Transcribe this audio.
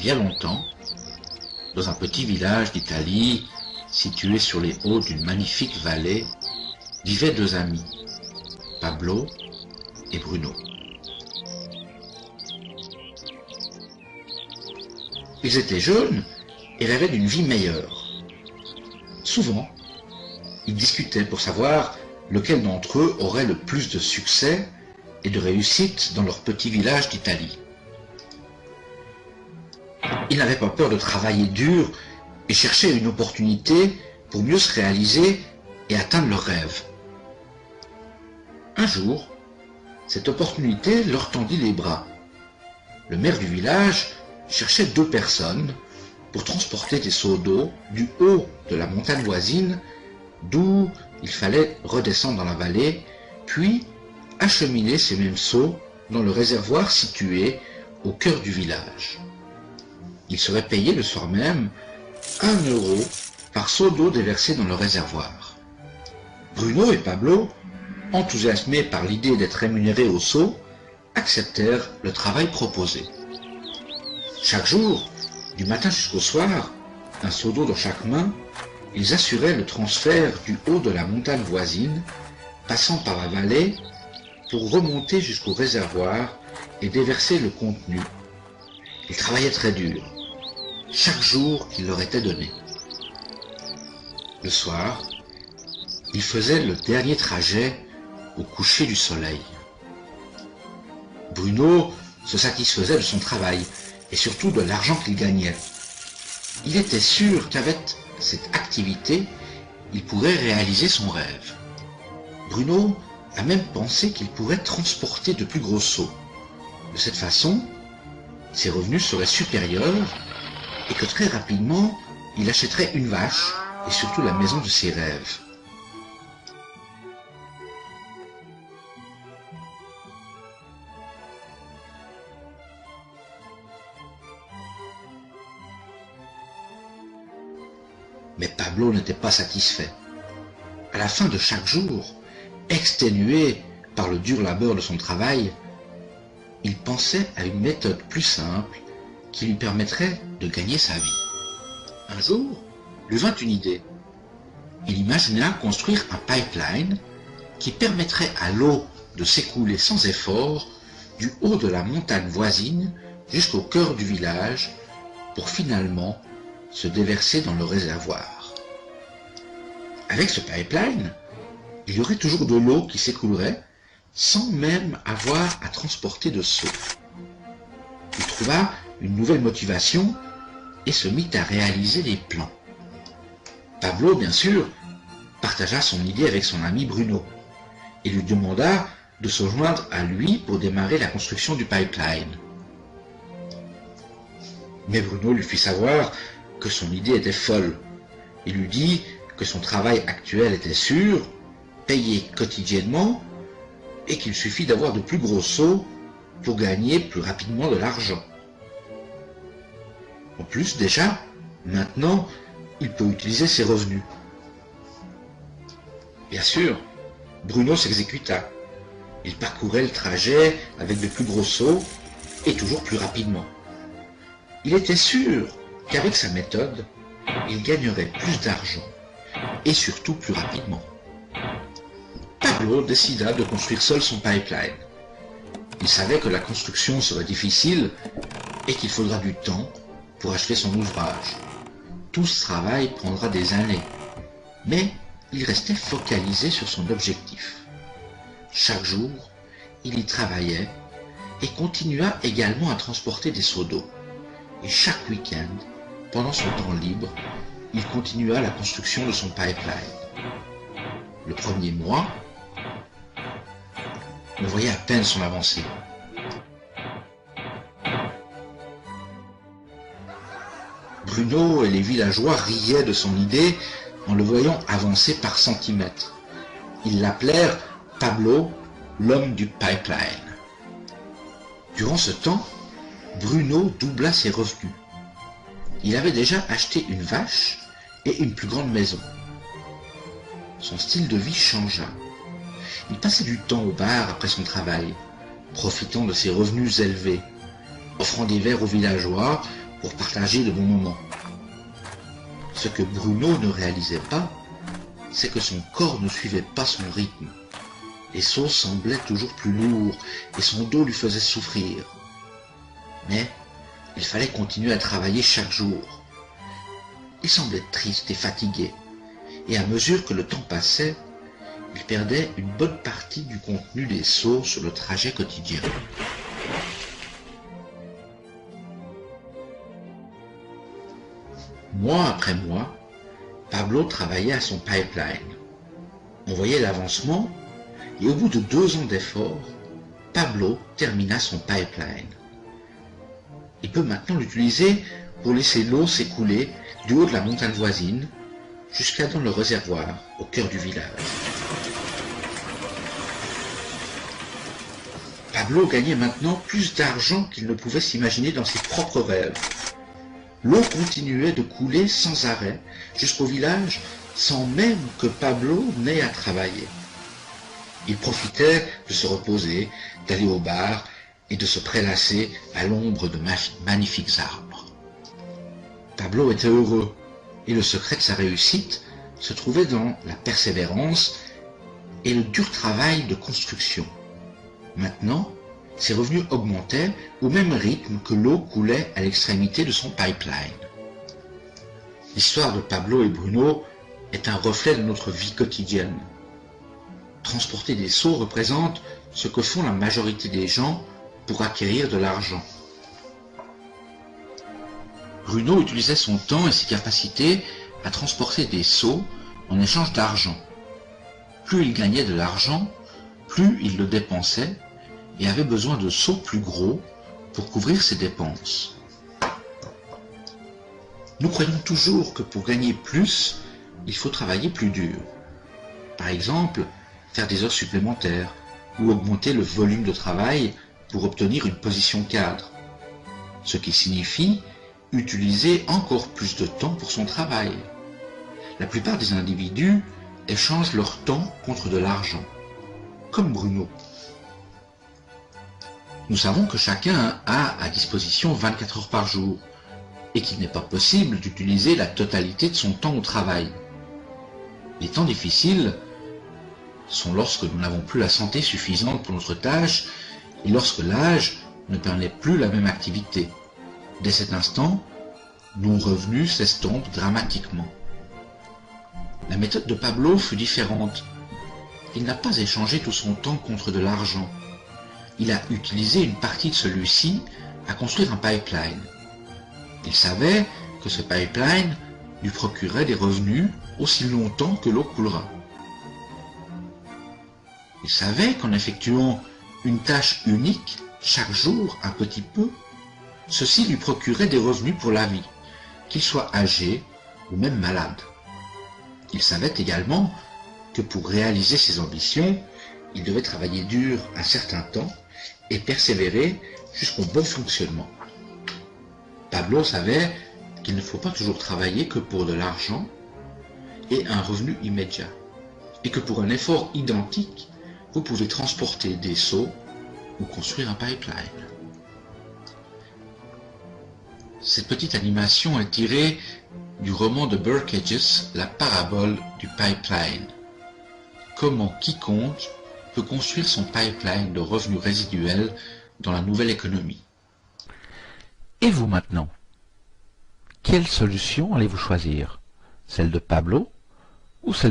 Il y a longtemps, dans un petit village d'Italie, situé sur les hauts d'une magnifique vallée, vivaient deux amis, Pablo et Bruno. Ils étaient jeunes et rêvaient d'une vie meilleure. Souvent, ils discutaient pour savoir lequel d'entre eux aurait le plus de succès et de réussite dans leur petit village d'Italie. Ils n'avaient pas peur de travailler dur et cherchaient une opportunité pour mieux se réaliser et atteindre leurs rêves. Un jour, cette opportunité leur tendit les bras. Le maire du village cherchait deux personnes pour transporter des seaux d'eau du haut de la montagne voisine, d'où il fallait redescendre dans la vallée, puis acheminer ces mêmes seaux dans le réservoir situé au cœur du village. Ils seraient payés le soir même 1 euro par seau d'eau déversé dans le réservoir. Bruno et Pablo, enthousiasmés par l'idée d'être rémunérés au seau, acceptèrent le travail proposé. Chaque jour, du matin jusqu'au soir, un seau d'eau dans chaque main, ils assuraient le transfert du haut de la montagne voisine, passant par la vallée, pour remonter jusqu'au réservoir et déverser le contenu. Ils travaillaient très dur, chaque jour qu'il leur était donné. Le soir, ils faisaient le dernier trajet au coucher du soleil. Bruno se satisfaisait de son travail et surtout de l'argent qu'il gagnait. Il était sûr qu'avec cette activité, il pourrait réaliser son rêve. Bruno a même pensé qu'il pourrait transporter de plus gros seaux. De cette façon, ses revenus seraient supérieurs et que très rapidement, il achèterait une vache et surtout la maison de ses rêves. Mais Pablo n'était pas satisfait. À la fin de chaque jour, exténué par le dur labeur de son travail, il pensait à une méthode plus simple qui lui permettrait de gagner sa vie. Un jour, lui vint une idée. Il imagina construire un pipeline qui permettrait à l'eau de s'écouler sans effort du haut de la montagne voisine jusqu'au cœur du village pour finalement se déverser dans le réservoir. Avec ce pipeline, il y aurait toujours de l'eau qui s'écoulerait sans même avoir à transporter de seaux. Il trouva une nouvelle motivation et se mit à réaliser des plans. Pablo, bien sûr, partagea son idée avec son ami Bruno et lui demanda de se joindre à lui pour démarrer la construction du pipeline. Mais Bruno lui fit savoir que son idée était folle. Il lui dit que son travail actuel était sûr, payé quotidiennement, et qu'il suffit d'avoir de plus gros seaux pour gagner plus rapidement de l'argent. En plus, déjà, maintenant, il peut utiliser ses revenus. Bien sûr, Bruno s'exécuta. Il parcourait le trajet avec de plus gros seaux et toujours plus rapidement. Il était sûr qu'avec sa méthode, il gagnerait plus d'argent et surtout plus rapidement. Pablo décida de construire seul son pipeline. Il savait que la construction serait difficile et qu'il faudra du temps pour achever son ouvrage. Tout ce travail prendra des années, mais il restait focalisé sur son objectif. Chaque jour, il y travaillait et continua également à transporter des seaux d'eau. Et chaque week-end, pendant son temps libre, il continua la construction de son pipeline. Le premier mois, on voyait à peine son avancée. Bruno et les villageois riaient de son idée en le voyant avancer par centimètres. Ils l'appelèrent Pablo, l'homme du pipeline. Durant ce temps, Bruno doubla ses revenus. Il avait déjà acheté une vache et une plus grande maison. Son style de vie changea. Il passait du temps au bar après son travail, profitant de ses revenus élevés, offrant des verres aux villageois pour partager de bons moments. Ce que Bruno ne réalisait pas, c'est que son corps ne suivait pas son rythme. Les sauts semblaient toujours plus lourds et son dos lui faisait souffrir. Mais il fallait continuer à travailler chaque jour. Il semblait triste et fatigué, et à mesure que le temps passait, il perdait une bonne partie du contenu des sauts sur le trajet quotidien. Mois après mois, Pablo travaillait à son pipeline. On voyait l'avancement, et au bout de 2 ans d'efforts, Pablo termina son pipeline. Il peut maintenant l'utiliser pour laisser l'eau s'écouler du haut de la montagne voisine jusqu'à dans le réservoir au cœur du village. Pablo gagnait maintenant plus d'argent qu'il ne pouvait s'imaginer dans ses propres rêves. L'eau continuait de couler sans arrêt jusqu'au village sans même que Pablo n'ait à travailler. Il profitait de se reposer, d'aller au bar et de se prélasser à l'ombre de magnifiques arbres. Pablo était heureux et le secret de sa réussite se trouvait dans la persévérance et le dur travail de construction. Maintenant, ses revenus augmentaient au même rythme que l'eau coulait à l'extrémité de son pipeline. L'histoire de Pablo et Bruno est un reflet de notre vie quotidienne. Transporter des seaux représente ce que font la majorité des gens pour acquérir de l'argent. Bruno utilisait son temps et ses capacités à transporter des seaux en échange d'argent. Plus il gagnait de l'argent, plus il le dépensait et avait besoin de seaux plus gros pour couvrir ses dépenses. Nous croyons toujours que pour gagner plus, il faut travailler plus dur. Par exemple, faire des heures supplémentaires ou augmenter le volume de travail pour obtenir une position cadre, ce qui signifie utiliser encore plus de temps pour son travail. La plupart des individus échangent leur temps contre de l'argent, comme Bruno. Nous savons que chacun a à disposition 24 heures par jour et qu'il n'est pas possible d'utiliser la totalité de son temps au travail. Les temps difficiles sont lorsque nous n'avons plus la santé suffisante pour notre tâche et lorsque l'âge ne permet plus la même activité. Dès cet instant, nos revenus s'estompent dramatiquement. La méthode de Pablo fut différente. Il n'a pas échangé tout son temps contre de l'argent. Il a utilisé une partie de celui-ci à construire un pipeline. Il savait que ce pipeline lui procurait des revenus aussi longtemps que l'eau coulera. Il savait qu'en effectuant une tâche unique, chaque jour un petit peu, ceci lui procurait des revenus pour la vie, qu'il soit âgé ou même malade. Il savait également que pour réaliser ses ambitions, il devait travailler dur un certain temps et persévérer jusqu'au bon fonctionnement. Pablo savait qu'il ne faut pas toujours travailler que pour de l'argent et un revenu immédiat, et que pour un effort identique, vous pouvez transporter des seaux ou construire un pipeline. Cette petite animation est tirée du roman de Burke Hedges, La parabole du pipeline. Comment quiconque peut construire son pipeline de revenus résiduels dans la nouvelle économie. Et vous maintenant? Quelle solution allez-vous choisir? Celle de Pablo ou celle